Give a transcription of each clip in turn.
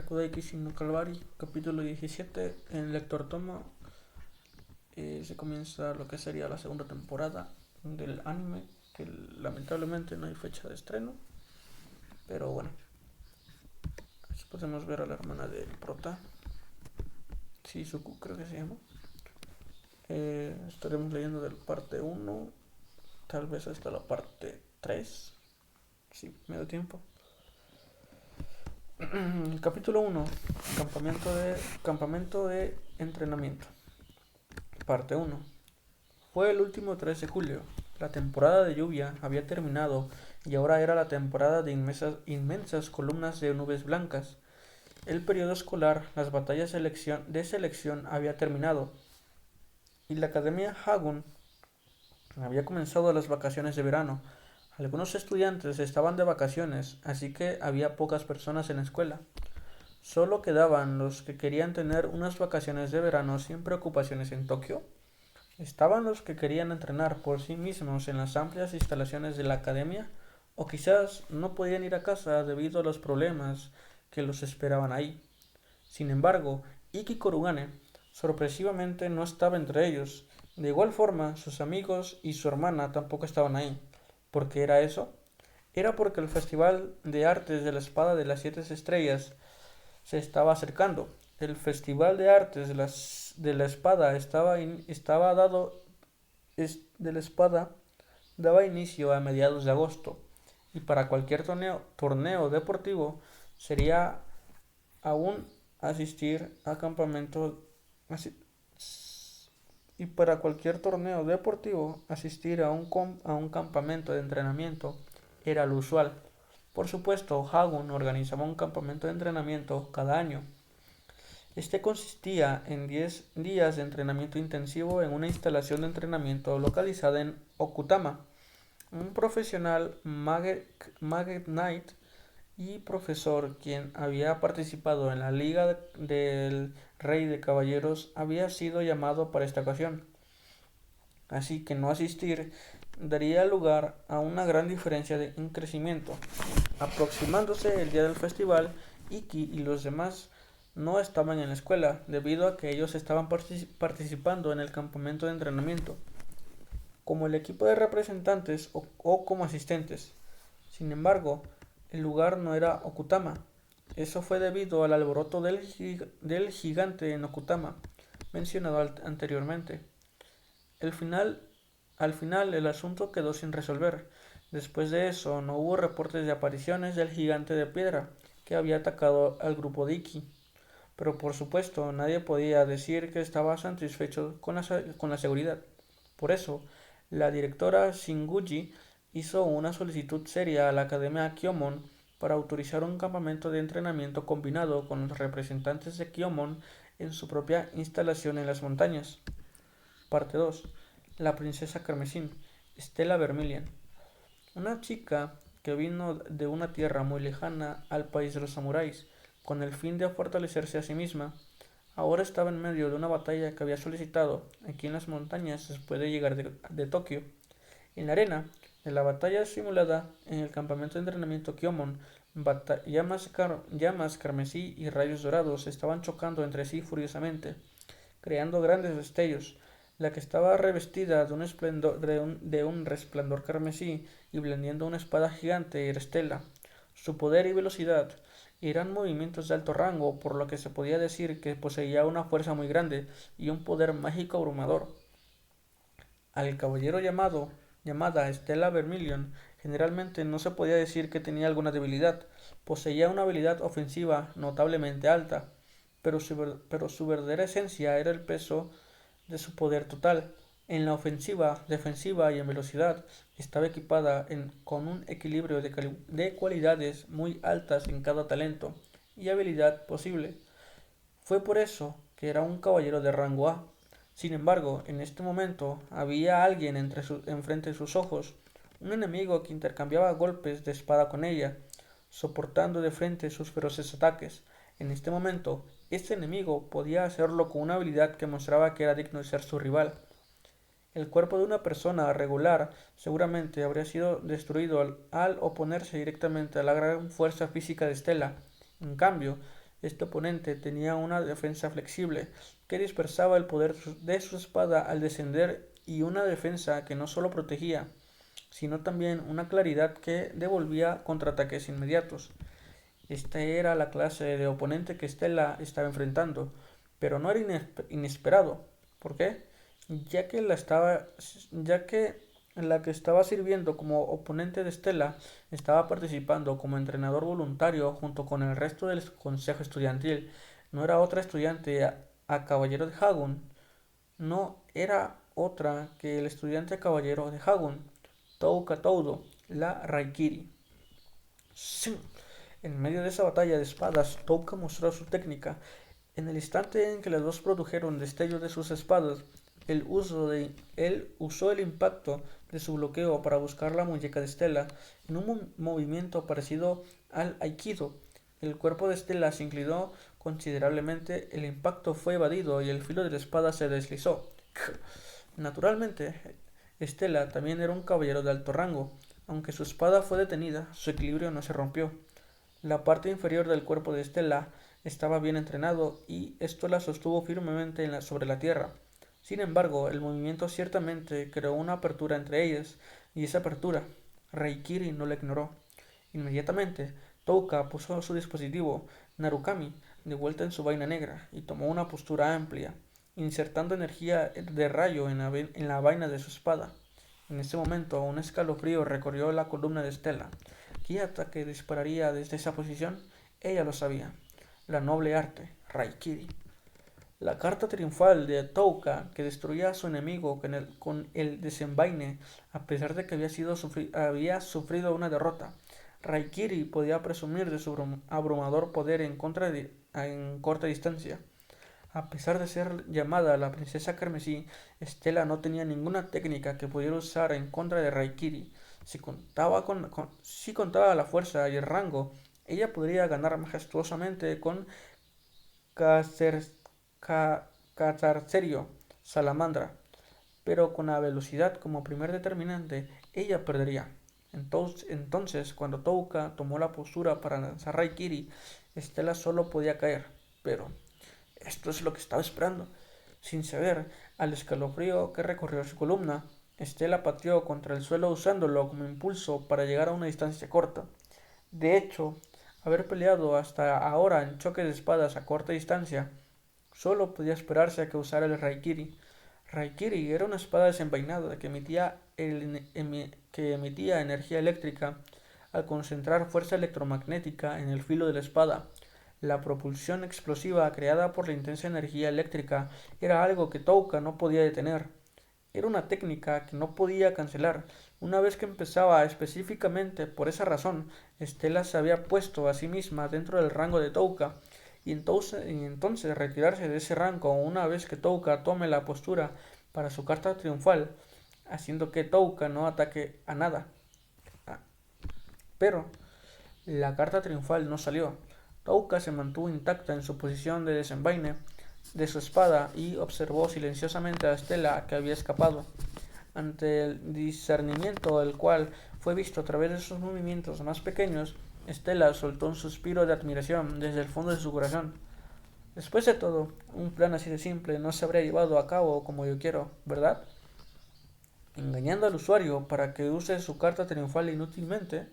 Rakudaiki no Calvari, capítulo 17. En el lector tomo se comienza lo que sería la segunda temporada del anime, que lamentablemente no hay fecha de estreno, pero bueno, aquí podemos ver a la hermana del prota, Shizuku creo que se llama. Estaremos leyendo del parte uno, tal vez hasta la parte 3, si me da tiempo. Capítulo 1. Campamento de entrenamiento. Parte 1. Fue el último 3 de julio. La temporada de lluvia había terminado y ahora era la temporada de inmensas columnas de nubes blancas. El periodo escolar, las batallas de selección había terminado y la Academia Hagun había comenzado las vacaciones de verano. Algunos estudiantes estaban de vacaciones, así que había pocas personas en la escuela. Solo quedaban los que querían tener unas vacaciones de verano sin preocupaciones en Tokio. Estaban los que querían entrenar por sí mismos en las amplias instalaciones de la academia, o quizás no podían ir a casa debido a los problemas que los esperaban ahí. Sin embargo, Iki Korugane sorpresivamente no estaba entre ellos. De igual forma, sus amigos y su hermana tampoco estaban ahí. ¿Por qué era eso? Era porque el Festival de Artes de la Espada de las Siete Estrellas se estaba acercando. El Festival de Artes de la Espada de la Espada daba inicio a mediados de agosto, y para cualquier torneo deportivo sería aún asistir a campamento asi- y para cualquier torneo deportivo asistir a un campamento de entrenamiento era lo usual. Por supuesto, Hagun organizaba un campamento de entrenamiento cada año. Este consistía en 10 días de entrenamiento intensivo en una instalación de entrenamiento localizada en Okutama. Un profesional Magnet Knight y profesor, quien había participado en la Liga del Rey de Caballeros, había sido llamado para esta ocasión. Así que no asistir daría lugar a una gran diferencia en crecimiento. Aproximándose el día del festival, Iki y los demás no estaban en la escuela, debido a que ellos estaban participando en el campamento de entrenamiento, como el equipo de representantes o como asistentes. Sin embargo, el lugar no era Okutama. Eso fue debido al alboroto del gigante en Okutama, mencionado anteriormente. El final, Al final el asunto quedó sin resolver. Después de eso no hubo reportes de apariciones del gigante de piedra que había atacado al grupo de Iki. Pero por supuesto nadie podía decir que estaba satisfecho con la seguridad. Por eso, la directora Shinguji hizo una solicitud seria a la Academia Kyomon para autorizar un campamento de entrenamiento combinado con los representantes de Kyomon en su propia instalación en las montañas. Parte 2. La princesa carmesí, Stella Vermilion. Una chica que vino de una tierra muy lejana al país de los samuráis, con el fin de fortalecerse a sí misma, ahora estaba en medio de una batalla que había solicitado aquí en las montañas después de llegar de Tokio. En la arena de la batalla simulada en el campamento de entrenamiento Kyomon, llamas carmesí y rayos dorados estaban chocando entre sí furiosamente, creando grandes destellos. La que estaba revestida de un resplandor carmesí y blandiendo una espada gigante era Estela. Su poder y velocidad eran movimientos de alto rango, por lo que se podía decir que poseía una fuerza muy grande y un poder mágico abrumador. Al caballero llamada Stella Vermilion generalmente no se podía decir que tenía alguna debilidad. Poseía una habilidad ofensiva notablemente alta, pero su verdadera esencia era el peso de su poder total. En la ofensiva, defensiva y en velocidad estaba equipada con un equilibrio de cualidades muy altas en cada talento y habilidad posible. Fue por eso que era un caballero de rango A. Sin embargo, en este momento había alguien enfrente de sus ojos, un enemigo que intercambiaba golpes de espada con ella, soportando de frente sus feroces ataques. En este momento, este enemigo podía hacerlo con una habilidad que mostraba que era digno de ser su rival. El cuerpo de una persona regular seguramente habría sido destruido al oponerse directamente a la gran fuerza física de Stella. En cambio, Este oponente tenía una defensa flexible que dispersaba el poder de su espada al descender y una defensa que no solo protegía, sino también una claridad que devolvía contraataques inmediatos. Esta era la clase de oponente que Stella estaba enfrentando, pero no era inesperado. ¿Por qué? Ya que ya que la que estaba sirviendo como oponente de Stella estaba participando como entrenador voluntario junto con el resto del consejo estudiantil. No era otra estudiante a caballero de Hagun, no era otra que el estudiante caballero de Hagun, Touka Toudo, la Raikiri. Sí. En medio de esa batalla de espadas, Touka mostró su técnica. En el instante en que los dos produjeron destellos de sus espadas, él usó el impacto de su bloqueo para buscar la muñeca de Stella en un movimiento parecido al Aikido. El cuerpo de Stella se inclinó considerablemente, el impacto fue evadido y el filo de la espada se deslizó. Naturalmente, Stella también era un caballero de alto rango. Aunque su espada fue detenida, su equilibrio no se rompió. La parte inferior del cuerpo de Stella estaba bien entrenado y esto la sostuvo firmemente sobre la tierra. Sin embargo, el movimiento ciertamente creó una apertura entre ellas, y esa apertura, Raikiri no la ignoró. Inmediatamente, Touka puso su dispositivo, Narukami, de vuelta en su vaina negra, y tomó una postura amplia, insertando energía de rayo en la vaina de su espada. En ese momento, un escalofrío recorrió la columna de Stella. ¿Qué ataque dispararía desde esa posición? Ella lo sabía. La noble arte, Raikiri. La carta triunfal de Touka que destruía a su enemigo con el desenvaine, a pesar de que había sufrido una derrota. Raikiri podía presumir de su abrumador poder en corta distancia. A pesar de ser llamada la princesa carmesí, Stella no tenía ninguna técnica que pudiera usar en contra de Raikiri. Si contaba la fuerza y el rango, ella podría ganar majestuosamente con Catarcerio, Salamandra, pero con la velocidad como primer determinante, ella perdería. Entonces, cuando Touka tomó la postura para lanzar Raikiri, Stella solo podía caer. Pero esto es lo que estaba esperando. Sin saber al escalofrío que recorrió su columna, Stella pateó contra el suelo usándolo como impulso para llegar a una distancia corta. De hecho, haber peleado hasta ahora en choques de espadas a corta distancia, solo podía esperarse a que usara el Raikiri. Raikiri era una espada desenvainada que emitía energía eléctrica al concentrar fuerza electromagnética en el filo de la espada. La propulsión explosiva creada por la intensa energía eléctrica era algo que Touka no podía detener. Era una técnica que no podía cancelar. Una vez que empezaba específicamente por esa razón, Stella se había puesto a sí misma dentro del rango de Touka y entonces retirarse de ese rango una vez que Touka tome la postura para su carta triunfal, haciendo que Touka no ataque a nada. Pero la carta triunfal no salió. Touka se mantuvo intacta en su posición de desenvaine de su espada y observó silenciosamente a Stella que había escapado. Ante el discernimiento del cual fue visto a través de sus movimientos más pequeños, Stella soltó un suspiro de admiración desde el fondo de su corazón. Después de todo, un plan así de simple no se habría llevado a cabo como yo quiero, ¿verdad? Engañando al usuario para que use su carta triunfal inútilmente,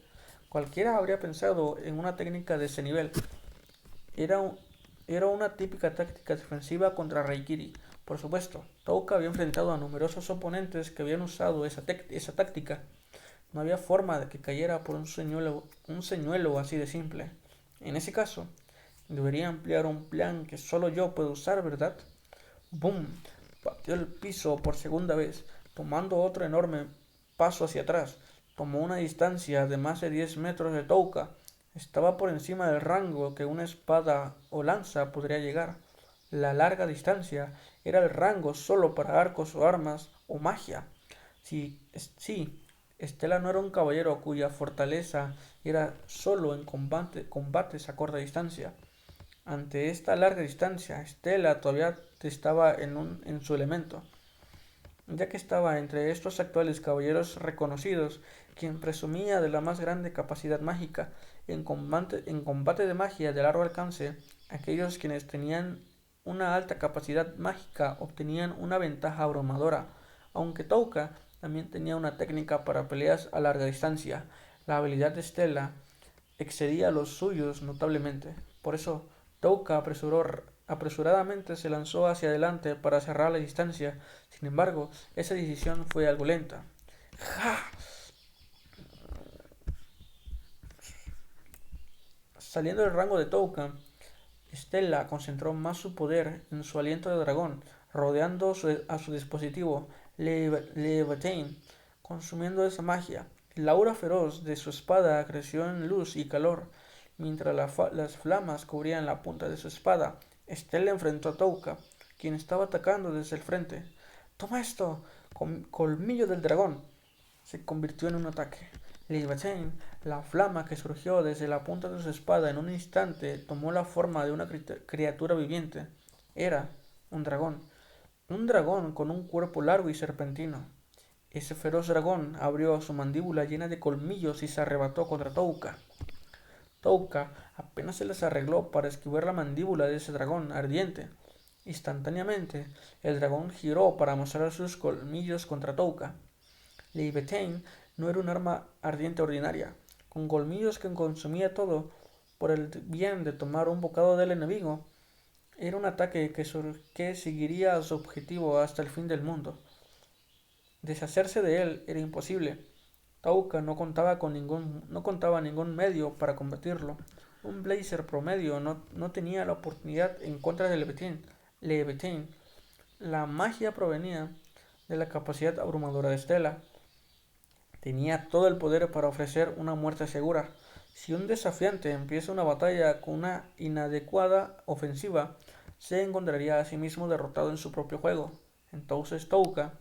cualquiera habría pensado en una técnica de ese nivel. Era, era una típica táctica defensiva contra Raikiri. Por supuesto, Touka había enfrentado a numerosos oponentes que habían usado esa táctica. No había forma de que cayera por un señuelo así de simple. En ese caso, debería emplear un plan que solo yo puedo usar, ¿verdad? ¡Boom! Pateó el piso por segunda vez, tomando otro enorme paso hacia atrás. Tomó una distancia de más de 10 metros de Touka. Estaba por encima del rango que una espada o lanza podría llegar. La larga distancia era el rango solo para arcos o armas o magia. Sí, Estela no era un caballero cuya fortaleza era solo en combates a corta distancia. Ante esta larga distancia, Estela todavía estaba en su elemento, ya que estaba entre estos actuales caballeros reconocidos, quien presumía de la más grande capacidad mágica en combate de magia de largo alcance. Aquellos quienes tenían una alta capacidad mágica obtenían una ventaja abrumadora, aunque Touka también tenía una técnica para peleas a larga distancia. La habilidad de Stella excedía a los suyos notablemente. Por eso, Touka apresuradamente se lanzó hacia adelante para cerrar la distancia. Sin embargo, esa decisión fue algo lenta. ¡Ja! Saliendo del rango de Touka, Stella concentró más su poder en su aliento de dragón, rodeando a su dispositivo Leviathan, consumiendo esa magia. El aura feroz de su espada creció en luz y calor, mientras las flamas cubrían la punta de su espada. Stella enfrentó a Touka, quien estaba atacando desde el frente. ¡Toma esto! Colmillo del dragón. Se convirtió en un ataque. Leviathan, la flama que surgió desde la punta de su espada en un instante, tomó la forma de una criatura viviente. Era un dragón con un cuerpo largo y serpentino. Ese feroz dragón abrió su mandíbula llena de colmillos y se arrebató contra Touka. Touka apenas se les arregló para esquivar la mandíbula de ese dragón ardiente. Instantáneamente, el dragón giró para mostrar sus colmillos contra Touka. Leviathan no era un arma ardiente ordinaria, con colmillos que consumía todo por el bien de tomar un bocado del enemigo. Era un ataque que seguiría a su objetivo hasta el fin del mundo. Deshacerse de él era imposible. Touka no contaba ningún medio para combatirlo. Un Blazer promedio no tenía la oportunidad en contra de Leviathan. La magia provenía de la capacidad abrumadora de Stella. Tenía todo el poder para ofrecer una muerte segura. Si un desafiante empieza una batalla con una inadecuada ofensiva, se encontraría a sí mismo derrotado en su propio juego. Entonces Touka,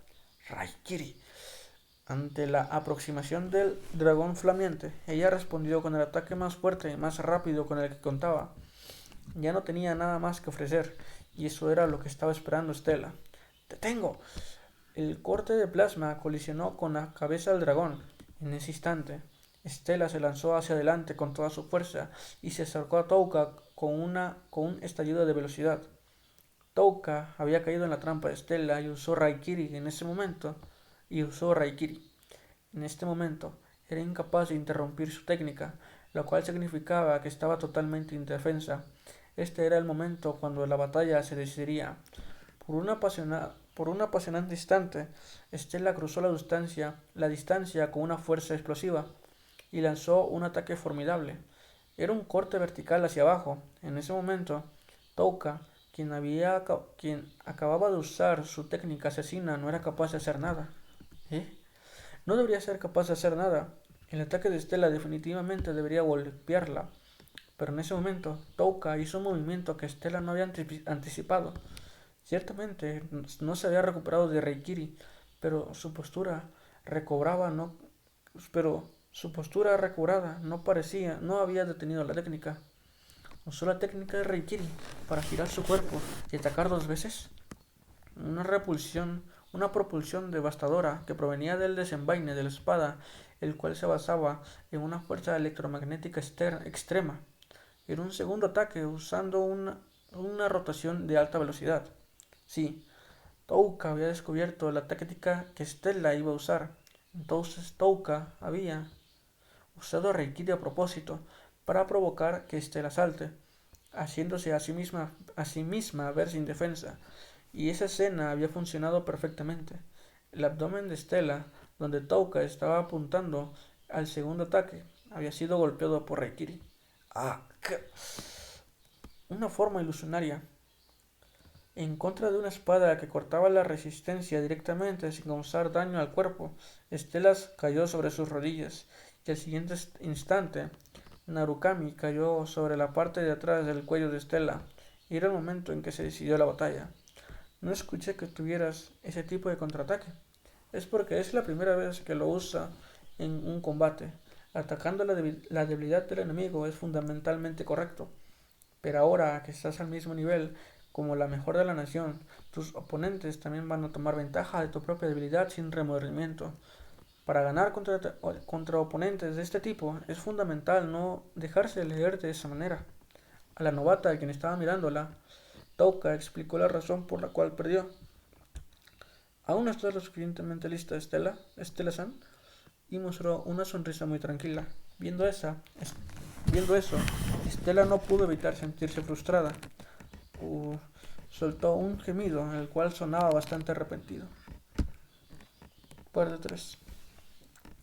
Raikiri, ante la aproximación del dragón flameante, ella respondió con el ataque más fuerte y más rápido con el que contaba. Ya no tenía nada más que ofrecer, y eso era lo que estaba esperando Stella. ¡Te tengo! El corte de plasma colisionó con la cabeza del dragón. En ese instante, Stella se lanzó hacia adelante con toda su fuerza y se acercó a Touka con un estallido de velocidad. Touka había caído en la trampa de Stella y usó Raikiri en ese momento. En este momento, era incapaz de interrumpir su técnica, lo cual significaba que estaba totalmente indefensa. Este era el momento cuando la batalla se decidiría. Por un apasionante instante, Stella cruzó la distancia con una fuerza explosiva y lanzó un ataque formidable. Era un corte vertical hacia abajo. En ese momento, Touka, quien acababa de usar su técnica asesina, no era capaz de hacer nada. ¿Eh? No debería ser capaz de hacer nada. El ataque de Stella definitivamente debería golpearla. Pero en ese momento, Touka hizo un movimiento que Stella no había anticipado. Ciertamente no se había recuperado de Raikiri, pero su postura recobrada no había detenido la técnica. Usó la técnica de Raikiri para girar su cuerpo y atacar dos veces. Una propulsión devastadora que provenía del desenvaine de la espada, el cual se basaba en una fuerza electromagnética extrema. Era un segundo ataque usando una rotación de alta velocidad. Sí, Touka había descubierto la táctica que Stella iba a usar. Entonces Touka había usado Reikiri a propósito para provocar que Stella salte, haciéndose a sí misma ver sin defensa. Y esa escena había funcionado perfectamente. El abdomen de Stella, donde Touka estaba apuntando al segundo ataque, había sido golpeado por Reikiri. ¡Ah! Una forma ilusionaria. En contra de una espada que cortaba la resistencia directamente sin causar daño al cuerpo, Stella cayó sobre sus rodillas y al siguiente instante Narukami cayó sobre la parte de atrás del cuello de Stella y era el momento en que se decidió la batalla. No escuché que tuvieras ese tipo de contraataque. Es porque es la primera vez que lo usa en un combate. Atacando la debilidad del enemigo es fundamentalmente correcto. Pero ahora que estás al mismo nivel como la mejor de la nación, tus oponentes también van a tomar ventaja de tu propia debilidad sin remordimiento. Para ganar contra oponentes de este tipo es fundamental no dejarse leer de esa manera. A la novata, quien estaba mirándola, Touka explicó la razón por la cual perdió. ¿Aún no estás lo suficientemente lista, Estela-san? Y mostró una sonrisa muy tranquila. Viendo eso, Estela no pudo evitar sentirse frustrada. Uh, Soltó un gemido, el cual sonaba bastante arrepentido. Parte 3.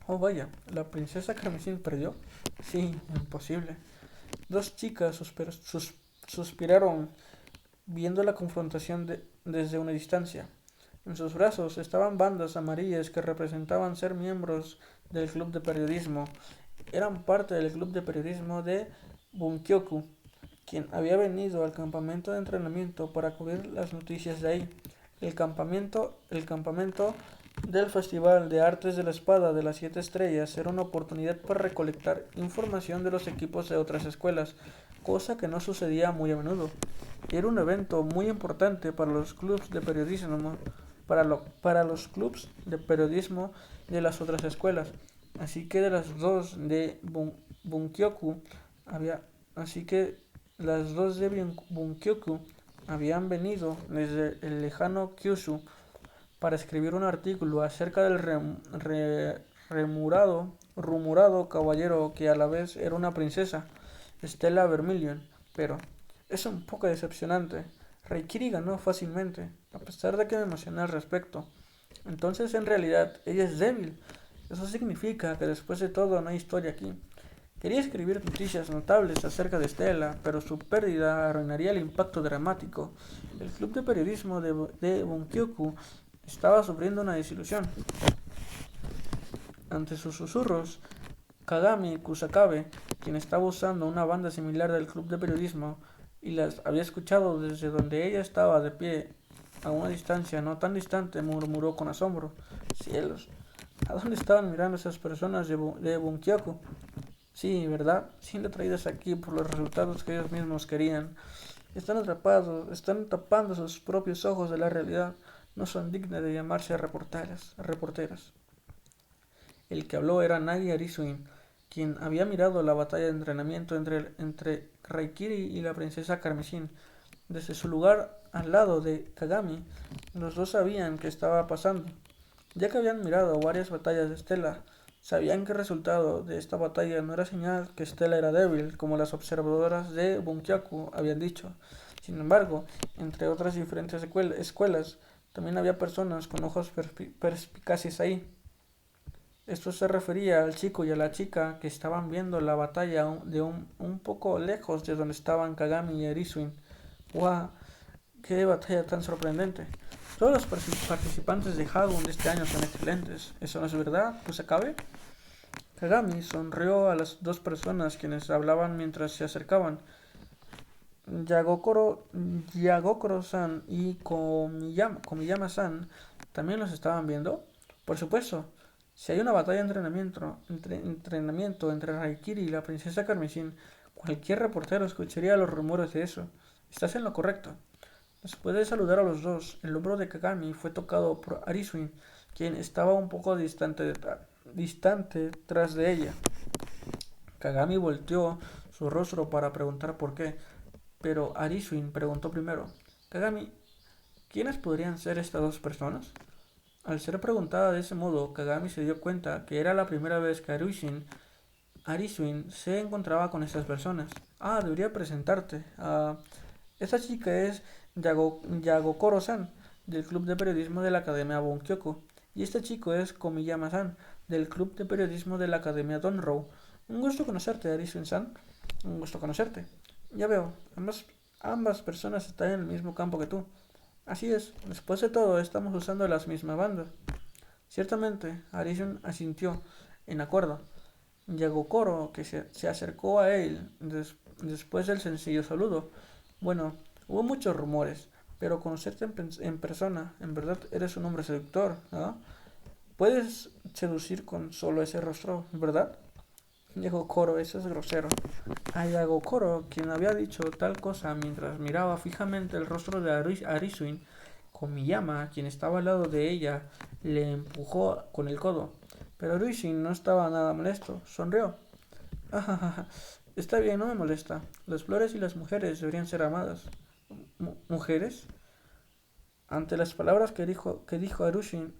Oh vaya, ¿la princesa Carmesín perdió? Sí, imposible. Dos chicas suspiraron viendo la confrontación desde una distancia. En sus brazos estaban bandas amarillas que representaban ser miembros del club de periodismo. Eran parte del club de periodismo de Bunkyoku, quien había venido al campamento de entrenamiento para cubrir las noticias de ahí. El campamento del Festival de Artes de la Espada de las Siete Estrellas era una oportunidad para recolectar información de los equipos de otras escuelas, cosa que no sucedía muy a menudo. Era un evento muy importante para los clubes de periodismo, para los clubes de periodismo de las otras escuelas. Así que de las dos de Bunkyoku había, así que las dos de Bunkyoku habían venido desde el lejano Kyushu para escribir un artículo acerca del rumorado caballero que a la vez era una princesa, Stella Vermilion. Pero es un poco decepcionante. Raikiri ganó fácilmente, a pesar de que me emocioné al respecto. Entonces, en realidad, ella es débil. Eso significa que después de todo no hay historia aquí. Quería escribir noticias notables acerca de Stella, pero su pérdida arruinaría el impacto dramático. El club de periodismo de Bunkyoku estaba sufriendo una desilusión. Ante sus susurros, Kagami Kusakabe, quien estaba usando una banda similar del club de periodismo y las había escuchado desde donde ella estaba de pie a una distancia no tan distante, murmuró con asombro: «Cielos, ¿a dónde estaban mirando esas personas de Bunkyoku? Sí, ¿verdad? Siendo atraídas aquí por los resultados que ellos mismos querían. Están atrapados, están tapando sus propios ojos de la realidad. No son dignas de llamarse reporteras». El que habló era Nagi Arisuin, quien había mirado la batalla de entrenamiento entre Raikiri y la princesa Carmesín. Desde su lugar al lado de Kagami, los dos sabían qué estaba pasando. Ya que habían mirado varias batallas de Stella, sabían que el resultado de esta batalla no era señal que Stella era débil, como las observadoras de Bunkyaku habían dicho. Sin embargo, entre otras diferentes escuelas, también había personas con ojos perspicaces ahí. Esto se refería al chico y a la chica que estaban viendo la batalla de un poco lejos de donde estaban Kagami y Arisuin. ¡Wow! ¡Qué batalla tan sorprendente! Todos los participantes de Hagun de este año son excelentes. ¿Eso no es verdad, Kusakabe? Kagami sonrió a las dos personas quienes hablaban mientras se acercaban. Yagokoro-san y Komiyama-san también los estaban viendo. Por supuesto, si hay una batalla de entrenamiento entre Raikiri y la princesa Carmesín, cualquier reportero escucharía los rumores de eso. Estás en lo correcto. Después de saludar a los dos, el hombro de Kagami fue tocado por Arisuin, quien estaba un poco distante tras de ella. Kagami volteó su rostro para preguntar por qué, pero Arisuin preguntó primero: «Kagami, ¿quiénes podrían ser estas dos personas?». Al ser preguntada de ese modo, Kagami se dio cuenta que era la primera vez que Arisuin se encontraba con estas personas. «Ah, debería presentarte. Esta chica es Yagokoro-san, del club de periodismo de la Academia Bunkyoku. Y este chico es Komiyama-san, del club de periodismo de la Academia Donrou. Un gusto conocerte, Arisuin-san. Un gusto conocerte. Ya veo, ambas personas están en el mismo campo que tú. Así es, después de todo, estamos usando las mismas bandas». Ciertamente, Arisuin asintió, en acuerdo. Yagokoro, que se acercó a él después del sencillo saludo. «Bueno, hubo muchos rumores, pero conocerte en persona, en verdad eres un hombre seductor, ¿ah? Puedes seducir con solo ese rostro, ¿verdad?». Yagokoro, eso es grosero. A Yagokoro, quien había dicho tal cosa mientras miraba fijamente el rostro de Arisuin, Komiyama, quien estaba al lado de ella, le empujó con el codo. Pero Arisuin no estaba nada molesto, sonrió. Ajajaja. Está bien, no me molesta. Las flores y las mujeres deberían ser amadas. ¿Mujeres? Ante las palabras que dijo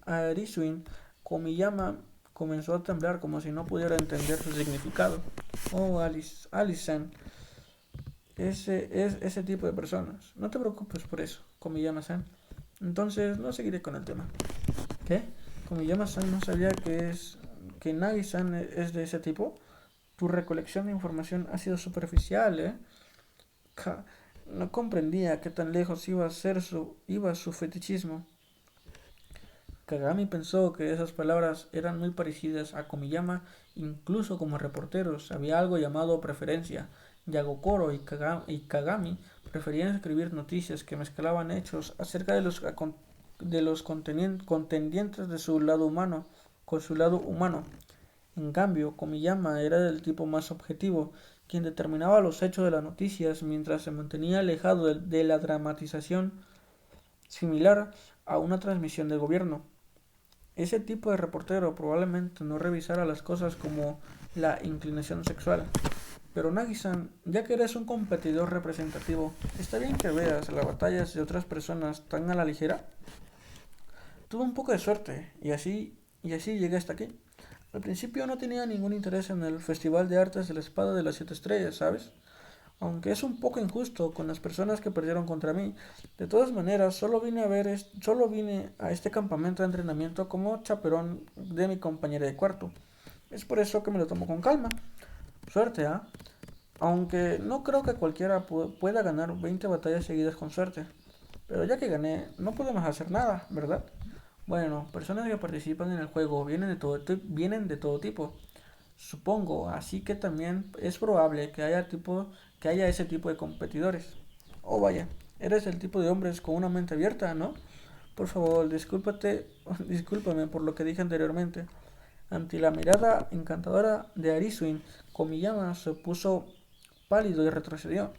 Arisuin, Komiyama comenzó a temblar como si no pudiera entender su significado. Oh, Alice-san, ese es ese tipo de personas. No te preocupes por eso, Komiyama-san. Entonces no seguiré con el tema. ¿Qué? Komiyama-san no sabía que Nagi-san es de ese tipo. Tu recolección de información ha sido superficial, ¿eh? Ja, no comprendía qué tan lejos iba su fetichismo. Kagami pensó que esas palabras eran muy parecidas a Komiyama, incluso como reporteros. Había algo llamado preferencia. Yagokoro y Kagami preferían escribir noticias que mezclaban hechos acerca de los contendientes de su lado humano con su lado humano. En cambio, Komiyama era del tipo más objetivo, quien determinaba los hechos de las noticias mientras se mantenía alejado de la dramatización similar a una transmisión del gobierno. Ese tipo de reportero probablemente no revisara las cosas como la inclinación sexual. Pero Nagi-san, ya que eres un competidor representativo, ¿está bien que veas las batallas de otras personas tan a la ligera? Tuve un poco de suerte y así llegué hasta aquí. Al principio no tenía ningún interés en el Festival de Artes de la Espada de las Siete Estrellas, ¿sabes? Aunque es un poco injusto con las personas que perdieron contra mí. De todas maneras, solo vine a este campamento de entrenamiento como chaperón de mi compañera de cuarto. Es por eso que me lo tomo con calma. Suerte, ¿ah? Aunque no creo que cualquiera pueda ganar 20 batallas seguidas con suerte. Pero ya que gané, no podemos hacer nada, ¿verdad? Bueno, personas que participan en el juego vienen de todo tipo. Supongo, así que también es probable que haya ese tipo de competidores. Oh, vaya, eres el tipo de hombres con una mente abierta, ¿no? Por favor, discúlpame por lo que dije anteriormente. Ante la mirada encantadora de Arisuin, Komiyama se puso pálido y retrocedió.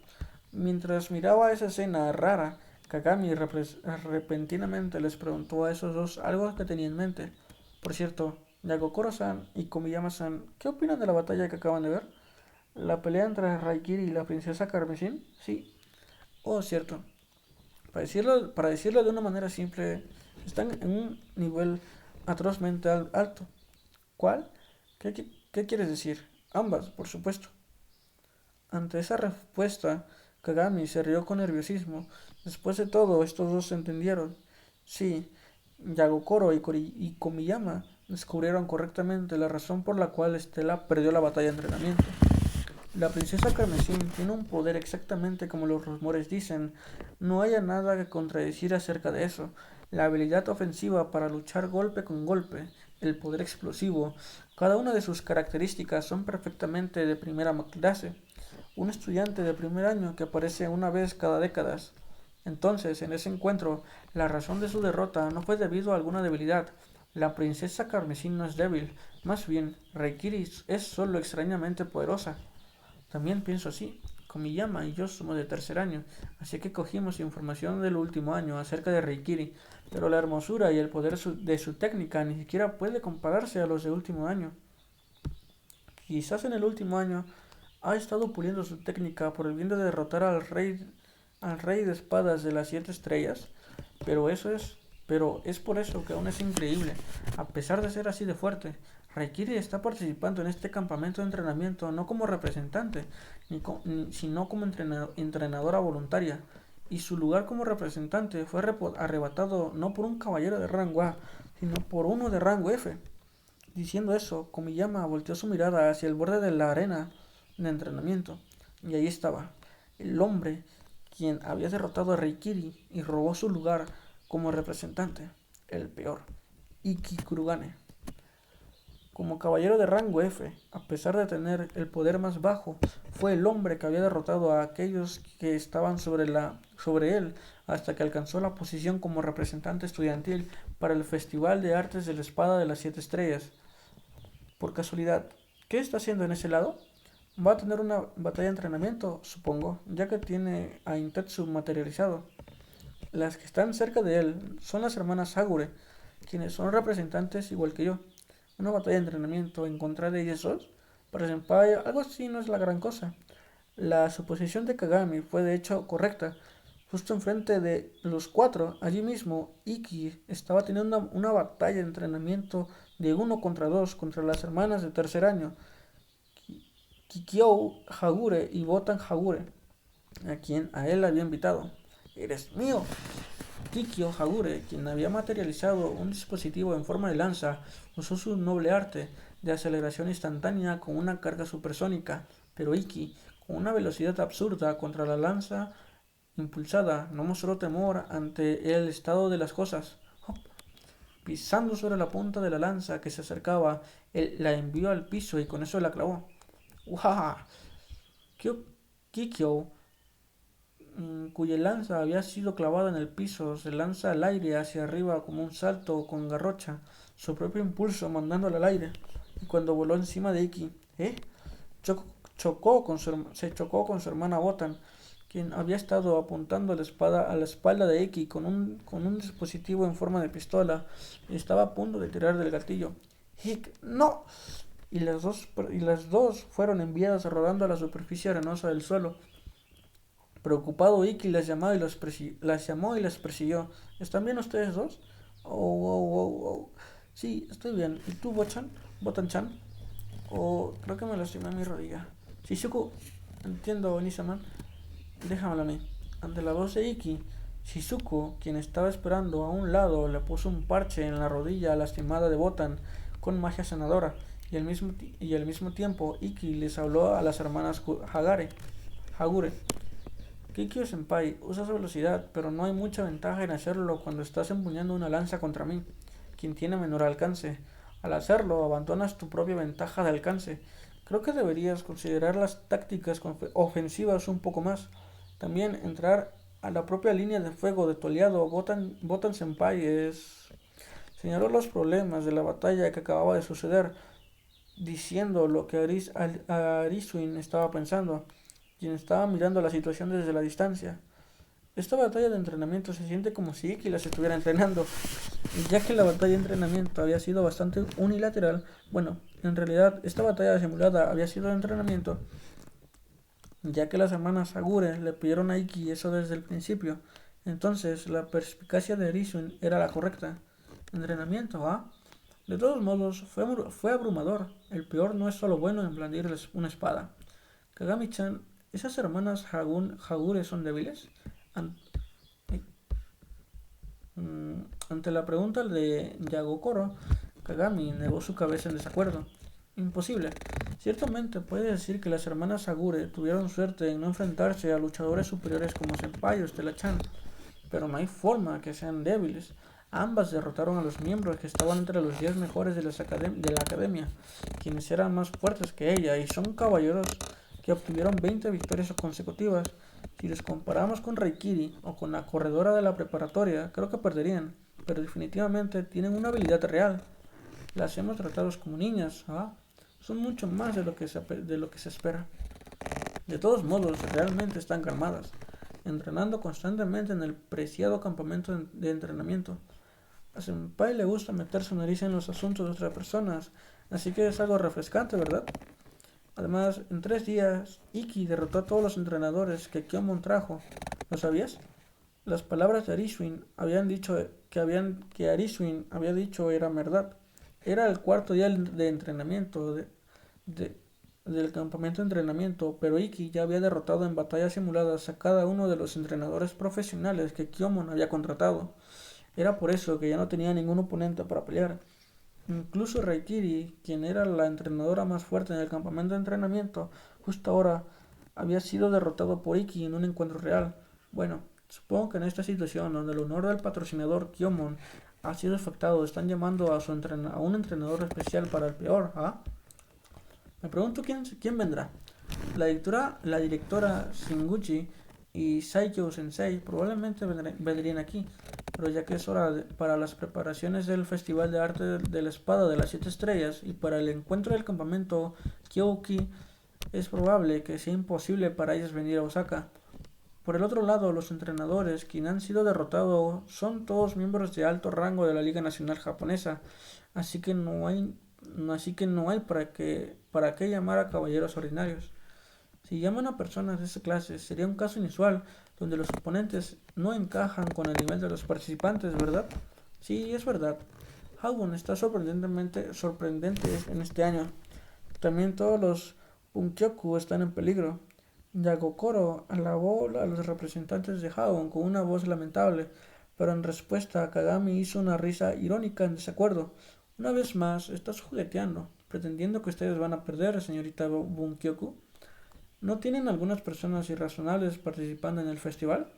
Mientras miraba esa escena rara, Kagami repentinamente les preguntó a esos dos algo que tenía en mente. Por cierto, Yagokoro-san y Komiyama-san, ¿qué opinan de la batalla que acaban de ver? ¿La pelea entre Raikiri y la princesa Carmesín? Sí. Oh, cierto. Para decirlo de una manera simple, están en un nivel atrozmente alto. ¿Cuál? ¿Qué quieres decir? Ambas, por supuesto. Ante esa respuesta, Kagami se rió con nerviosismo. Después de todo, estos dos se entendieron. Sí, Yagokoro y Komiyama descubrieron correctamente la razón por la cual Estela perdió la batalla de entrenamiento. La princesa Carmesín tiene un poder exactamente como los rumores dicen. No haya nada que contradecir acerca de eso. La habilidad ofensiva para luchar golpe con golpe, el poder explosivo, cada una de sus características son perfectamente de primera clase. Un estudiante de primer año que aparece una vez cada décadas. Entonces, en ese encuentro, la razón de su derrota no fue debido a alguna debilidad. La princesa Carmesín no es débil, más bien, Reikiri es solo extrañamente poderosa. También pienso así. Komiyama y yo somos de tercer año, así que cogimos información del último año acerca de Reikiri, pero la hermosura y el poder de su técnica ni siquiera puede compararse a los de último año. Quizás en el último año ha estado puliendo su técnica por el bien de derrotar al rey de espadas de las siete estrellas, pero pero es por eso que aún es increíble, a pesar de ser así de fuerte. Raikiri está participando en este campamento de entrenamiento no como representante, sino como entrenadora voluntaria, y su lugar como representante fue arrebatado no por un caballero de rango A, sino por uno de rango F. Diciendo eso, Komiyama volteó su mirada hacia el borde de la arena de entrenamiento, y ahí estaba, el hombre quien había derrotado a Reikiri y robó su lugar como representante, el peor, Ikki Kurugane. Como caballero de rango F, a pesar de tener el poder más bajo, fue el hombre que había derrotado a aquellos que estaban sobre él hasta que alcanzó la posición como representante estudiantil para el Festival de Artes de la Espada de las Siete Estrellas. Por casualidad, ¿qué está haciendo en ese lado? Va a tener una batalla de entrenamiento, supongo, ya que tiene a Intetsu materializado. Las que están cerca de él son las hermanas Agure, quienes son representantes igual que yo. ¿Una batalla de entrenamiento en contra de ellas dos? Para Senpai, algo así no es la gran cosa. La suposición de Kagami fue de hecho correcta. Justo enfrente de los cuatro, allí mismo, Iki estaba teniendo una batalla de entrenamiento de 1 contra 2 contra las hermanas de tercer año, Kikyo Hagure y Botan Hagure, a quien a él había invitado. ¡Eres mío! Kikyo Hagure, quien había materializado un dispositivo en forma de lanza, usó su noble arte de aceleración instantánea con una carga supersónica, pero Iki, con una velocidad absurda contra la lanza impulsada, no mostró temor ante el estado de las cosas. Hop. Pisando sobre la punta de la lanza que se acercaba, él la envió al piso y con eso la clavó. ¡Ujaja! Kikyo, cuya lanza había sido clavada en el piso, se lanza al aire hacia arriba como un salto con garrocha, su propio impulso mandándola al aire. Y cuando voló encima de Iki, Chocó, se chocó con su hermana Botan, quien había estado apuntando a la espalda de Iki con un dispositivo en forma de pistola y estaba a punto de tirar del gatillo. ¡Hick, no! Y las dos fueron enviadas rodando a la superficie arenosa del suelo. Preocupado, Iki las llamó y las persiguió. ¿Están bien ustedes dos? Oh, oh, oh, oh. Sí, estoy bien. ¿Y tú, Botan-chan? Oh, creo que me lastimé mi rodilla. Shizuku, entiendo, Nissaman. Déjamelo a mí. Ante la voz de Iki, Shizuku, quien estaba esperando a un lado, le puso un parche en la rodilla lastimada de Botan con magia sanadora. Y al mismo tiempo, Iki les habló a las hermanas Hagure. Kikyo-senpai, usa su velocidad, pero no hay mucha ventaja en hacerlo cuando estás empuñando una lanza contra mí, quien tiene menor alcance. Al hacerlo, abandonas tu propia ventaja de alcance. Creo que deberías considerar las tácticas ofensivas un poco más. También entrar a la propia línea de fuego de tu aliado Botan Senpai señaló los problemas de la batalla que acababa de suceder, diciendo lo que Arisuin estaba pensando, quien estaba mirando la situación desde la distancia. Esta batalla de entrenamiento se siente como si Iki las estuviera entrenando, y ya que la batalla de entrenamiento había sido bastante unilateral, bueno, en realidad esta batalla simulada había sido de entrenamiento, ya que las hermanas Agure le pidieron a Iki eso desde el principio, entonces la perspicacia de Arisuin era la correcta. Entrenamiento, ¿ah? De todos modos, fue abrumador. El peor no es solo bueno en blandir una espada. Kagami-chan, ¿esas hermanas Hagure son débiles? An- Ante la pregunta de Yagokoro, Kagami negó su cabeza en desacuerdo. Imposible. Ciertamente puede decir que las hermanas Hagure tuvieron suerte en no enfrentarse a luchadores superiores como Senpai o Stella-chan, pero no hay forma que sean débiles. Ambas derrotaron a los miembros que estaban entre los 10 mejores de la academia, quienes eran más fuertes que ella, y son caballeros que obtuvieron 20 victorias consecutivas. Si los comparamos con Raikiri o con la corredora de la preparatoria, creo que perderían, pero definitivamente tienen una habilidad real. Las hemos tratado como niñas, ¿ah? Son mucho más de lo que se espera. De todos modos, realmente están calmadas, entrenando constantemente en el preciado campamento de entrenamiento. A Senpai le gusta meter su nariz en los asuntos de otras personas, así que es algo refrescante, ¿verdad? Además, en 3 días, Iki derrotó a todos los entrenadores que Kyomon trajo. ¿Lo sabías? Las palabras de Arisuin habían dicho que Arisuin había dicho eran verdad. Era el cuarto día de entrenamiento de- del campamento de entrenamiento, pero Iki ya había derrotado en batallas simuladas a cada uno de los entrenadores profesionales que Kyomon había contratado. Era por eso que ya no tenía ningún oponente para pelear. Incluso Raikiri, quien era la entrenadora más fuerte en el campamento de entrenamiento, justo ahora había sido derrotado por Iki en un encuentro real. Bueno, supongo que en esta situación donde el honor del patrocinador Kyomon ha sido afectado, están llamando a un entrenador especial para el peor, ¿ah? Me pregunto quién vendrá. La directora Shinguchi y Saikyo Sensei probablemente vendrían aquí, pero ya que es para las preparaciones del Festival de Arte de la Espada de las 7 Estrellas y para el encuentro del campamento Kyoki, es probable que sea imposible para ellas venir a Osaka. Por el otro lado, los entrenadores, quienes han sido derrotados, son todos miembros de alto rango de la Liga Nacional Japonesa, así que no hay así que no hay para qué llamar a caballeros ordinarios. Si llaman a personas de esa clase, sería un caso inusual, donde los oponentes no encajan con el nivel de los participantes, ¿verdad? Sí, es verdad. Howon está sorprendente en este año. También todos los Bunkyoku están en peligro. Yagokoro alabó a los representantes de Howon con una voz lamentable, pero en respuesta Kagami hizo una risa irónica en desacuerdo. Una vez más, estás jugueteando, pretendiendo que ustedes van a perder, señorita Bunkyoku. ¿No tienen algunas personas irrazonables participando en el festival?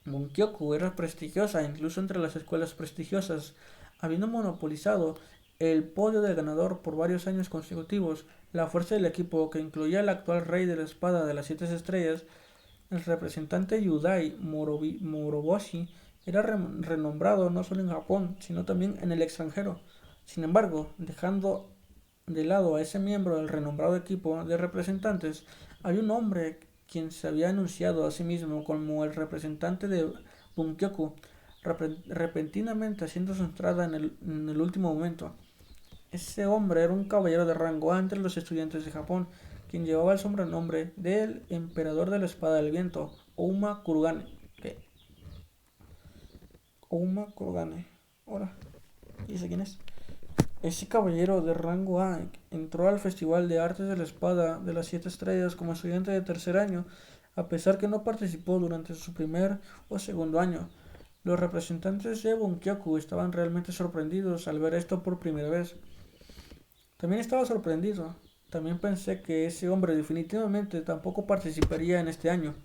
Bunkyoku era prestigiosa incluso entre las escuelas prestigiosas, habiendo monopolizado el podio de ganador por varios años consecutivos. La fuerza del equipo, que incluía al actual rey de la espada de las siete estrellas, el representante Yudai Moroboshi, era renombrado no solo en Japón, sino también en el extranjero. Sin embargo, dejando de lado a ese miembro del renombrado equipo de representantes, había un hombre quien se había anunciado a sí mismo como el representante de Bunkyoku, repentinamente haciendo su entrada en el último momento. Ese hombre era un caballero de rango A entre los estudiantes de Japón, quien llevaba el sobrenombre del Emperador de la Espada del Viento, Ouma Kurugane. ¿Qué? Ouma Kurugane. Ahora, ¿dice quién es? Ese caballero de rango A entró al Festival de Artes de la Espada de las Siete Estrellas como estudiante de tercer año, a pesar que no participó durante su primer o segundo año. Los representantes de Bunkyoku estaban realmente sorprendidos al ver esto por primera vez. También estaba sorprendido. También pensé que ese hombre definitivamente tampoco participaría en este año.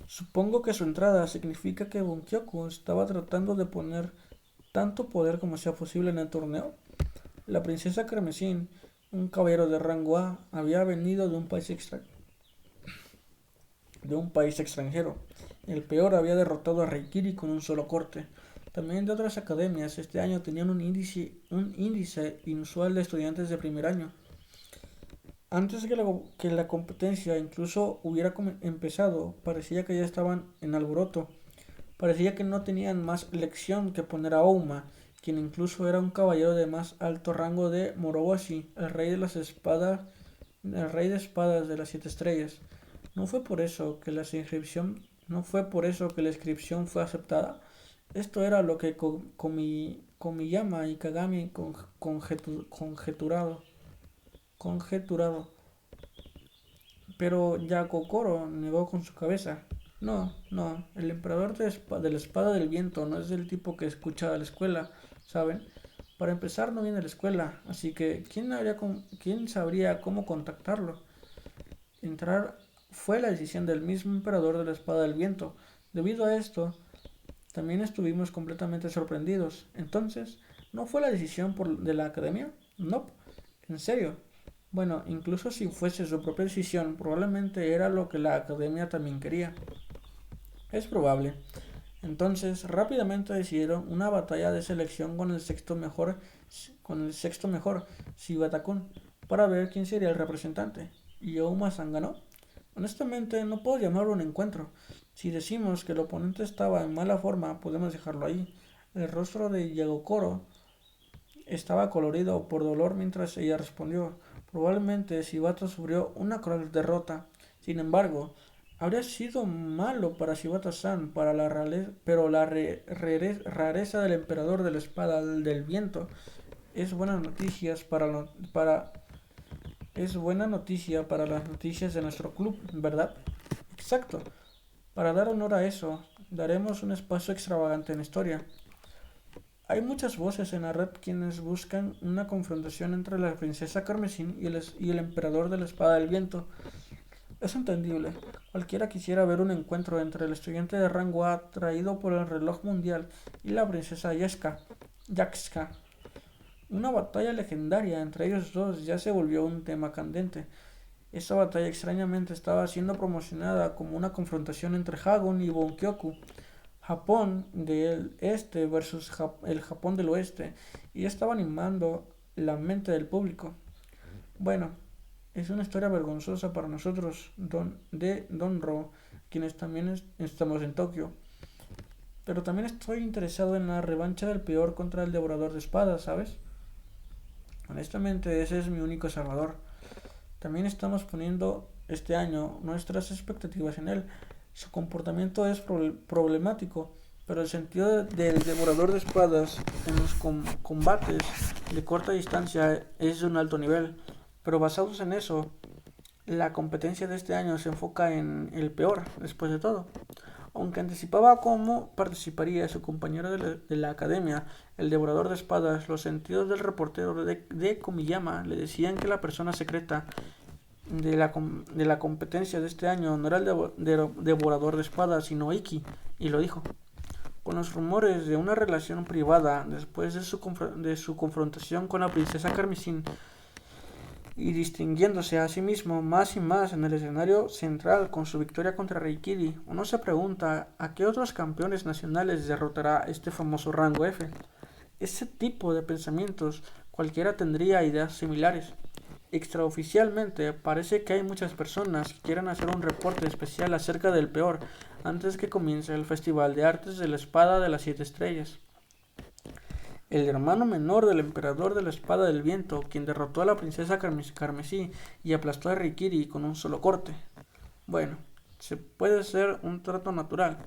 Supongo que su entrada significa que Bunkyoku estaba tratando de poner tanto poder como sea posible en el torneo. La princesa Carmesín, un caballero de rango A, había venido de un país extranjero. El peor había derrotado a Reikiri con un solo corte. También de otras academias este año tenían un índice inusual de estudiantes de primer año. Antes que la competencia incluso hubiera empezado, parecía que ya estaban en alboroto. Parecía que no tenían más lección que poner a Ouma, quien incluso era un caballero de más alto rango de Moroboshi, el rey de espadas de las siete estrellas. No fue por eso que la inscripción fue aceptada. Esto era lo que Komiyama y Kagami conjeturado. Pero Yakokoro negó con su cabeza. No, no, el emperador de la espada del viento no es del tipo que escucha a la escuela, ¿saben? Para empezar, no viene a la escuela, así que ¿quién sabría cómo contactarlo? Entrar fue la decisión del mismo emperador de la espada del viento. Debido a esto, también estuvimos completamente sorprendidos. Entonces, ¿no fue la decisión de la academia? No, en serio. Bueno, incluso si fuese su propia decisión, probablemente era lo que la academia también quería. Es probable. Entonces, rápidamente decidieron una batalla de selección con el sexto mejor, Shibata-kun, para ver quién sería el representante. ¿Y Ouma-san ganó? Honestamente, no puedo llamarlo un encuentro. Si decimos que el oponente estaba en mala forma, podemos dejarlo ahí. El rostro de Yagokoro estaba colorido por dolor mientras ella respondió. Probablemente Shibata sufrió una cruel derrota. Sin embargo, habría sido malo para Shibata-san, pero la rareza del emperador de la espada del viento es buena noticias es buena noticia para las noticias de nuestro club, ¿verdad? Exacto. Para dar honor a eso, daremos un espacio extravagante en la historia. Hay muchas voces en la red quienes buscan una confrontación entre la princesa Carmesín y el emperador de la espada del viento. Es entendible. Cualquiera quisiera ver un encuentro entre el estudiante de rango A traído por el reloj mundial y la princesa Yakska. Una batalla legendaria entre ellos dos ya se volvió un tema candente. Esta batalla extrañamente estaba siendo promocionada como una confrontación entre Hagon y Bunkyoku, Japón del Este versus el Japón del Oeste, y estaba animando la mente del público. Bueno, es una historia vergonzosa para nosotros, Donro, quienes también estamos en Tokio. Pero también estoy interesado en la revancha del peor contra el devorador de espadas, ¿sabes? Honestamente, ese es mi único salvador. También estamos poniendo este año nuestras expectativas en él. Su comportamiento es problemático, pero el sentido del devorador de espadas en los combates de corta distancia es de un alto nivel. Pero basados en eso, la competencia de este año se enfoca en el peor, después de todo. Aunque anticipaba cómo participaría su compañero de la academia, el devorador de espadas, los sentidos del reportero de Komiyama le decían que la persona secreta de la competencia de este año no era el devorador de espadas, sino Iki, y lo dijo. Con los rumores de una relación privada después de su confrontación con la princesa Carmesín y distinguiéndose a sí mismo más y más en el escenario central con su victoria contra Reikiri, uno se pregunta a qué otros campeones nacionales derrotará este famoso rango F. Ese tipo de pensamientos cualquiera tendría ideas similares. Extraoficialmente, parece que hay muchas personas que quieren hacer un reporte especial acerca del peor antes que comience el Festival de Artes de la Espada de las Siete Estrellas. El hermano menor del emperador de la Espada del Viento, quien derrotó a la princesa Carmesí y aplastó a Rikiri con un solo corte. Bueno, se puede ser un trato natural.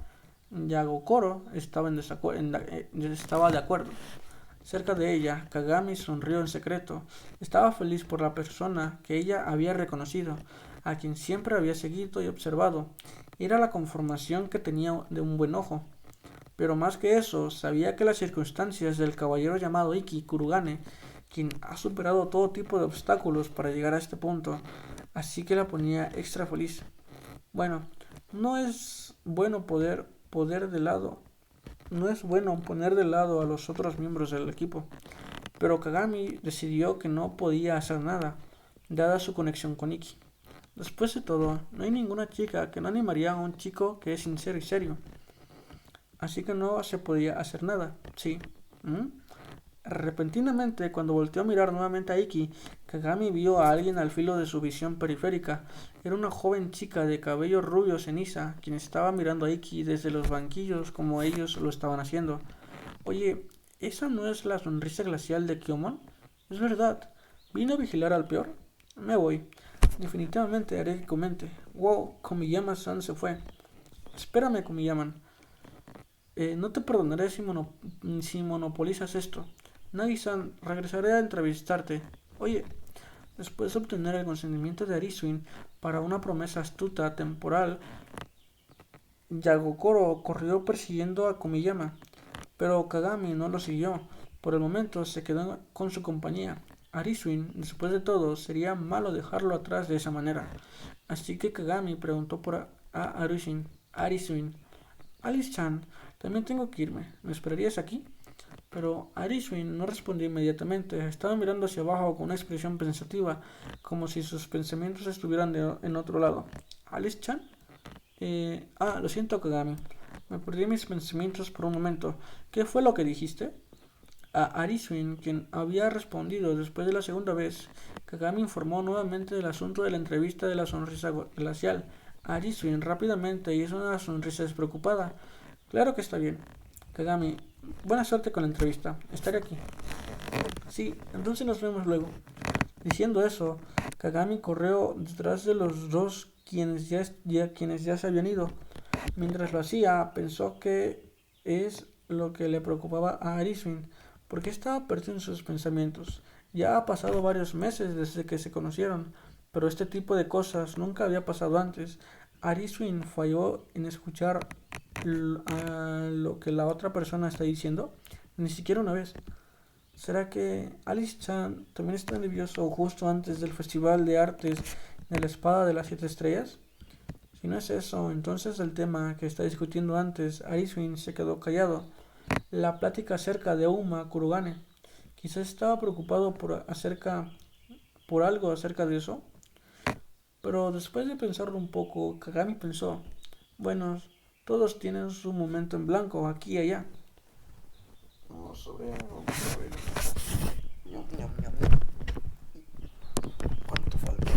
Yagokoro estaba de acuerdo. Cerca de ella, Kagami sonrió en secreto. Estaba feliz por la persona que ella había reconocido, a quien siempre había seguido y observado. Era la conformación que tenía de un buen ojo. Pero más que eso, sabía que las circunstancias del caballero llamado Iki Kurugane, quien ha superado todo tipo de obstáculos para llegar a este punto, así que la ponía extra feliz. Bueno, no es bueno no es bueno poner de lado a los otros miembros del equipo, pero Kagami decidió que no podía hacer nada, dada su conexión con Iki. Después de todo, no hay ninguna chica que no animaría a un chico que es sincero y serio. Así que no se podía hacer nada, sí. ¿Mm? Repentinamente, cuando volteó a mirar nuevamente a Iki, Kagami vio a alguien al filo de su visión periférica. Era una joven chica de cabello rubio ceniza, quien estaba mirando a Iki desde los banquillos como ellos lo estaban haciendo. Oye, ¿esa no es la sonrisa glacial de Kyomon? Es verdad. ¿Vino a vigilar al peor? Me voy. Definitivamente haré que comente. Wow, Komiyama-san se fue. Espérame, Komiyama. No te perdonaré si monopolizas esto. Nagi-san, regresaré a entrevistarte. Oye, después de obtener el consentimiento de Arisuin para una promesa astuta temporal, Yagokoro corrió persiguiendo a Komiyama, pero Kagami no lo siguió. Por el momento se quedó con su compañía. Arisuin, después de todo, sería malo dejarlo atrás de esa manera. Así que Kagami preguntó a Arisuin, Alice-chan, también tengo que irme. ¿Me esperarías aquí? Pero Arisuin no respondió inmediatamente. Estaba mirando hacia abajo con una expresión pensativa, como si sus pensamientos estuvieran en otro lado. ¿Alice-chan? Lo siento, Kagami. Me perdí mis pensamientos por un momento. ¿Qué fue lo que dijiste? A Arisuin, quien había respondido después de la segunda vez, Kagami informó nuevamente del asunto de la entrevista de la sonrisa glacial. Arisuin rápidamente hizo una sonrisa despreocupada. Claro que está bien. Kagami, buena suerte con la entrevista. Estaré aquí. Sí, entonces nos vemos luego. Diciendo eso, Kagami corrió detrás de los dos quienes ya se habían ido. Mientras lo hacía, pensó que es lo que le preocupaba a Arisuin, porque estaba perdido en sus pensamientos. Ya ha pasado varios meses desde que se conocieron, pero este tipo de cosas nunca había pasado antes. Arisuin falló en escuchar lo que la otra persona está diciendo, ni siquiera una vez. ¿Será que Alice-chan también está nervioso justo antes del Festival de Artes de la Espada de las Siete Estrellas? Si no es eso, entonces el tema que está discutiendo antes, Arisuin se quedó callado. La plática acerca de Uma Kurugane. Quizás estaba preocupado por algo acerca de eso. Pero después de pensarlo un poco, Kagami pensó, bueno, todos tienen su momento en blanco, aquí y allá. Vamos a ver. Ñam, ñam, ñam. ¿Cuánto falta?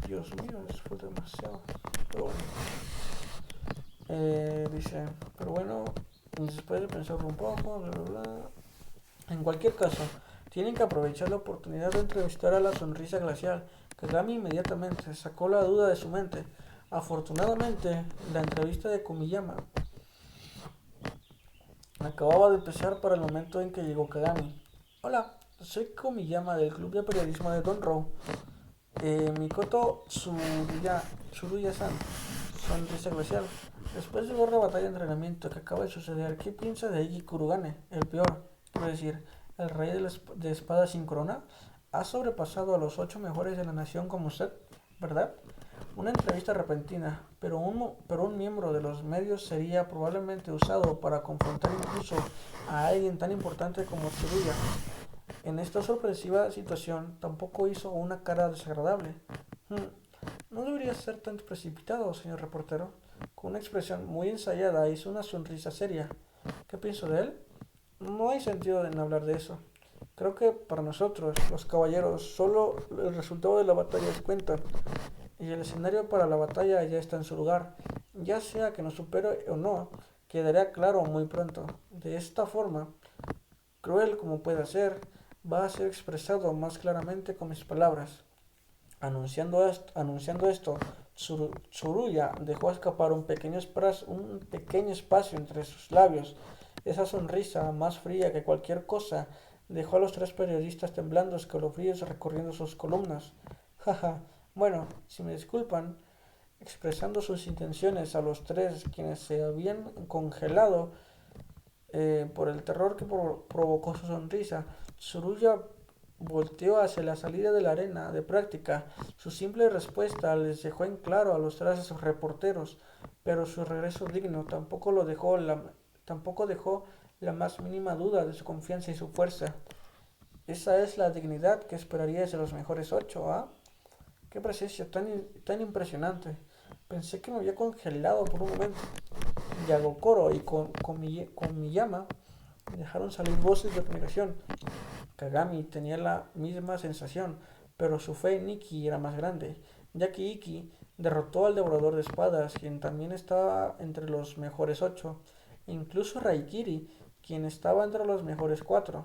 Dios mío, eso fue demasiado. Pero bueno. Dice, pero bueno, Después de pensarlo un poco, bla, bla, bla. En cualquier caso, tienen que aprovechar la oportunidad de entrevistar a la sonrisa glacial. Kagami inmediatamente sacó la duda de su mente. Afortunadamente, la entrevista de Komiyama acababa de empezar para el momento en que llegó Kagami. Hola, soy Komiyama del club de periodismo de Donro. Mikoto Tsuruya-san, sonrisa glacial. Después de ver la batalla de entrenamiento que acaba de suceder, ¿qué piensa de Iki Kurugane? El peor, quiero decir, el rey de espada sin corona. Ha sobrepasado a los 8 mejores de la nación como usted, ¿verdad? Una entrevista repentina, pero un miembro de los medios sería probablemente usado para confrontar incluso a alguien tan importante como Tsuruya. En esta sorpresiva situación tampoco hizo una cara desagradable. No debería ser tan precipitado, señor reportero. Con una expresión muy ensayada hizo una sonrisa seria. ¿Qué pienso de él? No hay sentido en hablar de eso. Creo que para nosotros, los caballeros, solo el resultado de la batalla cuenta. Y el escenario para la batalla ya está en su lugar. Ya sea que nos supere o no, quedará claro muy pronto. De esta forma, cruel como pueda ser, va a ser expresado más claramente con mis palabras. Anunciando esto, Tsuruya dejó escapar un pequeño espacio entre sus labios. Esa sonrisa, más fría que cualquier cosa, dejó a los 3 periodistas temblando, escalofríos recorriendo sus columnas. Jaja, bueno, si me disculpan, expresando sus intenciones a los 3, quienes se habían congelado por el terror que provocó su sonrisa. Tsuruya volteó hacia la salida de la arena de práctica. Su simple respuesta les dejó en claro a los 3 reporteros, pero su regreso digno tampoco dejó la más mínima duda de su confianza y su fuerza. Esa es la dignidad que esperarías de los mejores 8, ¿ah? Qué presencia tan impresionante. Pensé que me había congelado por un momento. Yagokoro y Komiyama dejaron salir voces de admiración. Kagami tenía la misma sensación, pero su fe en Iki era más grande, ya que Iki derrotó al devorador de espadas, quien también estaba entre los mejores 8, e incluso Raikiri, quien estaba entre los mejores 4.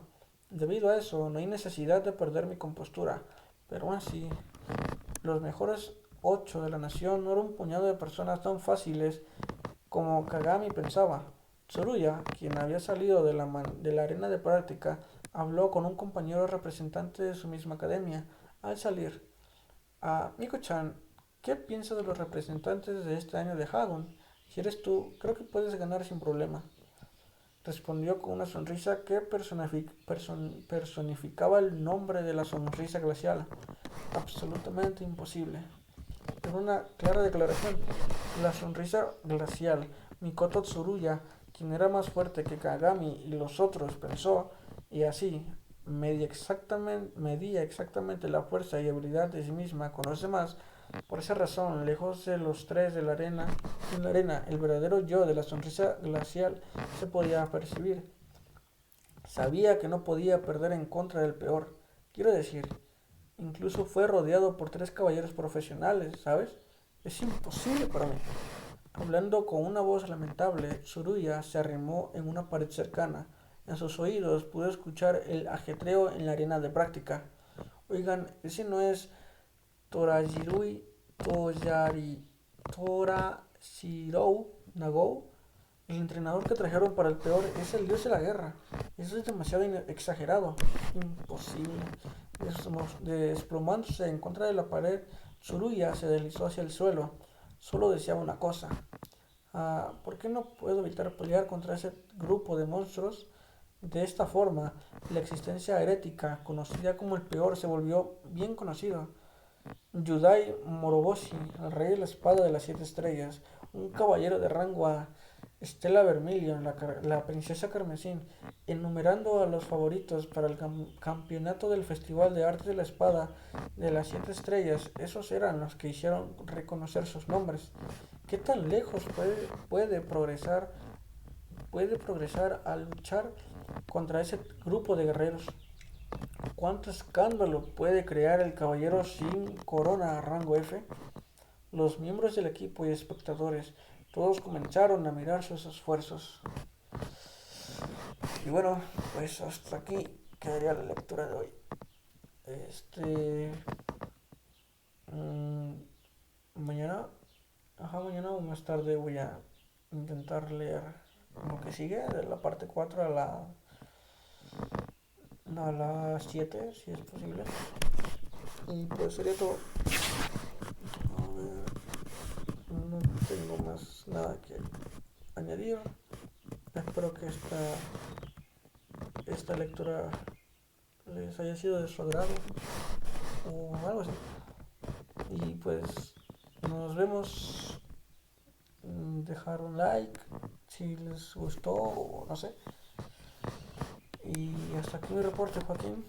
Debido a eso, no hay necesidad de perder mi compostura, pero aún así, los mejores 8 de la nación no era un puñado de personas tan fáciles como Kagami pensaba. Tsuruya, quien había salido de la arena de práctica, habló con un compañero representante de su misma academia. Al salir, Miko-chan, ¿qué piensas de los representantes de este año de Hagon? Si eres tú, creo que puedes ganar sin problema. Respondió con una sonrisa que personificaba el nombre de la sonrisa glacial. Absolutamente imposible. En una clara declaración, la sonrisa glacial. Mikoto Tsuruya, quien era más fuerte que Kagami y los otros, pensó, y así medía exactamente la fuerza y habilidad de sí misma con los demás. Por esa razón, lejos de los 3 en la arena, el verdadero yo de la sonrisa glacial se podía percibir. Sabía que no podía perder en contra del peor. Quiero decir, incluso fue rodeado por 3 caballeros profesionales, ¿sabes? Es imposible para mí. Hablando con una voz lamentable, Tsuruya se arrimó en una pared cercana. En sus oídos pudo escuchar el ajetreo en la arena de práctica. Oigan, ese no es Torashirou Nagou. El entrenador que trajeron para el peor es el dios de la guerra. Eso es demasiado exagerado. Imposible. Desplomándose en contra de la pared, Tsuruya se deslizó hacia el suelo. Solo deseaba una cosa. ¿Por qué no puedo evitar pelear contra ese grupo de monstruos? De esta forma, la existencia herética, conocida como el peor, se volvió bien conocido. Yudai Moroboshi, el rey de la espada de las 7 estrellas, un caballero de rango A, Stella Vermilion, la princesa carmesí, enumerando a los favoritos para el campeonato del Festival de Arte de la Espada de las 7 estrellas. Esos eran los que hicieron reconocer sus nombres. ¿Qué tan lejos puede progresar al luchar contra ese grupo de guerreros? ¿Cuánto escándalo puede crear el caballero sin corona a rango F? Los miembros del equipo y espectadores, todos comenzaron a mirar sus esfuerzos. Y bueno, pues hasta aquí quedaría la lectura de hoy. Este. mm, mañana, mañana o más tarde voy a intentar leer lo que sigue, de la parte 4 a las 7 si es posible. Y pues sería todo. A ver, no tengo más nada que añadir. Espero que esta lectura les haya sido de su agrado o algo así. Y pues nos vemos. Dejar un like si les gustó o no sé. Y hasta aquí mi reporte, Joaquín.